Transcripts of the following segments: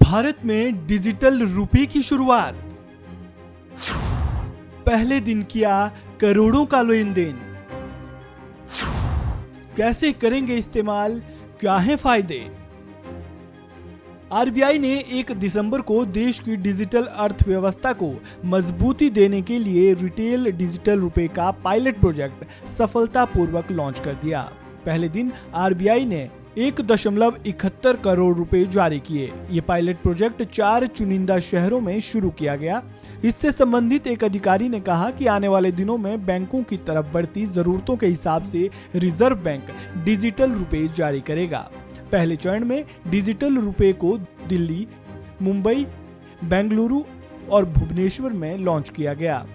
भारत में डिजिटल रुपए की शुरुआत। पहले दिन किया करोड़ों का लेन देन। कैसे करेंगे इस्तेमाल, क्या है फायदे। आरबीआई ने 1 दिसंबर को देश की डिजिटल अर्थव्यवस्था को मजबूती देने के लिए रिटेल डिजिटल रुपए का पायलट प्रोजेक्ट सफलतापूर्वक लॉन्च कर दिया। पहले दिन आरबीआई ने 1.71 करोड़ रुपए जारी किए। ये पायलट प्रोजेक्ट 4 चुनिंदा शहरों में शुरू किया गया। इससे संबंधित एक अधिकारी ने कहा कि आने वाले दिनों में बैंकों की तरफ बढ़ती जरूरतों के हिसाब से रिजर्व बैंक डिजिटल रुपए जारी करेगा। पहले चरण में डिजिटल रुपए को दिल्ली, मुंबई, बेंगलुरु और भुवनेश्वर में लॉन्च किया गया।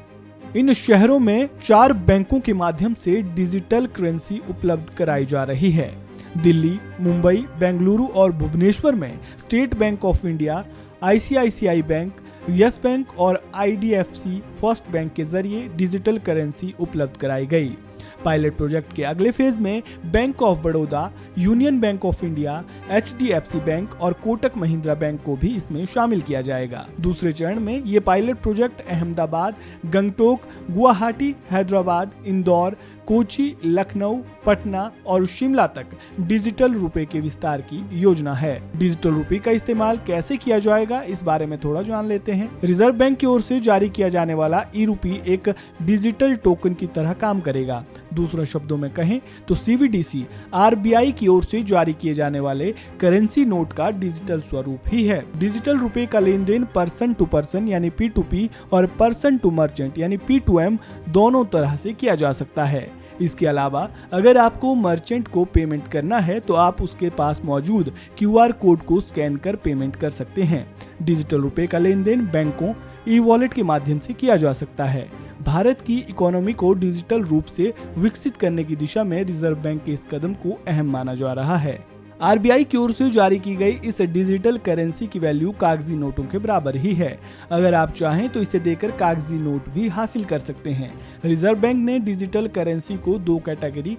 इन शहरों में 4 बैंकों के माध्यम से डिजिटल करेंसी उपलब्ध कराई जा रही है। दिल्ली, मुंबई, बेंगलुरु और भुवनेश्वर में state bank of India, ICICI bank, yes bank और आईडीएफसी फर्स्ट बैंक के जरिए डिजिटल करेंसी उपलब्ध कराई गई। पायलट प्रोजेक्ट के अगले फेज में bank of Baroda, union bank of India, HDFC bank और कोटक महिंद्रा बैंक को भी इसमें शामिल किया जाएगा। दूसरे चरण में ये पायलट प्रोजेक्ट अहमदाबाद, गंगटोक, गुवाहाटी, हैदराबाद, इंदौर, कोची, लखनऊ, पटना और शिमला तक डिजिटल रुपए के विस्तार की योजना है। डिजिटल रुपए का इस्तेमाल कैसे किया जाएगा, इस बारे में थोड़ा जान लेते हैं। रिजर्व बैंक की ओर से जारी किया जाने वाला ई रुपी एक डिजिटल टोकन की तरह काम करेगा। दूसरे शब्दों में कहें तो सीवीडीसी आरबीआई की ओर से जारी किए जाने वाले करेंसी नोट का डिजिटल स्वरूप ही है। डिजिटल रुपए का लेन देन पर्सन टू पर्सन यानी P2P और पर्सन टू मर्चेंट यानी P2M दोनों तरह से किया जा सकता है। इसके अलावा अगर आपको मर्चेंट को पेमेंट करना है तो आप उसके पास मौजूद क्यूआर कोड को स्कैन कर पेमेंट कर सकते हैं। डिजिटल रुपए का लेन देन बैंकों, ई वॉलेट के माध्यम से किया जा सकता है। भारत की इकोनॉमी को डिजिटल रूप से विकसित करने की दिशा में रिजर्व बैंक के इस कदम को अहम माना जा रहा है। आरबीआई की ओर से जारी की गई इस डिजिटल करेंसी की वैल्यू कागजी नोटों के बराबर ही है। अगर आप चाहें तो इसे देकर कागजी नोट भी हासिल कर सकते हैं। रिजर्व बैंक ने डिजिटल करेंसी को 2 कैटेगरी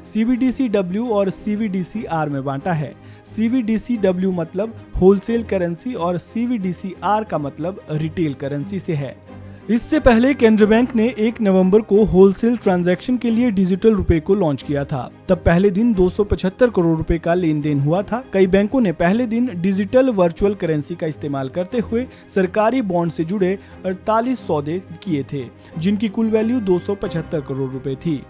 CBDCW और CVDCR में बांटा है। CVDCW मतलब होलसेल करेंसी और CVDCR का मतलब रिटेल करेंसी से है। इससे पहले केंद्र बैंक ने 1 नवंबर को होलसेल ट्रांजैक्शन के लिए डिजिटल रुपए को लॉन्च किया था। तब पहले दिन 275 करोड़ रुपए का लेन देन हुआ था। कई बैंकों ने पहले दिन डिजिटल वर्चुअल करेंसी का इस्तेमाल करते हुए सरकारी बॉन्ड से जुड़े 48 सौदे किए थे, जिनकी कुल वैल्यू 275 करोड़ रुपए थी।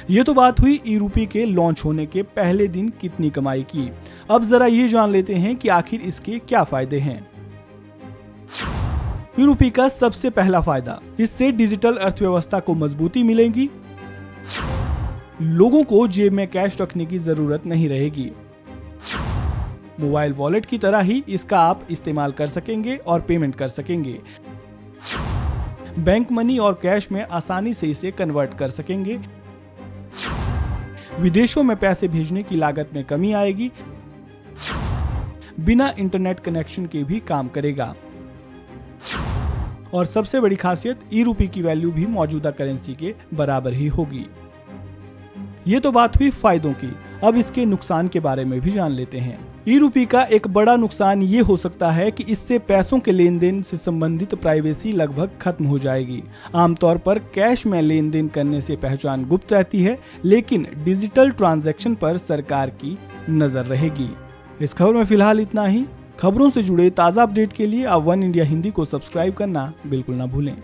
ये तो बात हुई ई रुपए के लॉन्च होने के पहले दिन कितनी कमाई की। अब जरा ये जान लेते हैं कि आखिर इसके क्या फायदे हैं। ई रुपए का सबसे पहला फायदा, इससे डिजिटल अर्थव्यवस्था को मजबूती मिलेगी। लोगों को जेब में कैश रखने की जरूरत नहीं रहेगी। मोबाइल वॉलेट की तरह ही इसका आप इस्तेमाल कर सकेंगे और पेमेंट कर सकेंगे। बैंक मनी और कैश में आसानी से इसे कन्वर्ट कर सकेंगे। विदेशों में पैसे भेजने की लागत में कमी आएगी। बिना इंटरनेट कनेक्शन के भी काम करेगा। और सबसे बड़ी खासियत, ई रुपए की वैल्यू भी मौजूदा करेंसी के बराबर ही होगी। ये तो बात हुई फायदों की। अब इसके नुकसान के बारे में भी जान लेते हैं। ई रुपए का एक बड़ा नुकसान ये हो सकता है कि इससे पैसों के लेन देन से संबंधित प्राइवेसी लगभग खत्म हो जाएगी। आमतौर पर कैश में लेन देन करने से पहचान गुप्त रहती है, लेकिन डिजिटल ट्रांजैक्शन पर सरकार की नजर रहेगी। इस खबर में फिलहाल इतना ही। खबरों से जुड़े ताज़ा अपडेट के लिए आप वन इंडिया हिंदी को सब्सक्राइब करना बिल्कुल ना भूलें।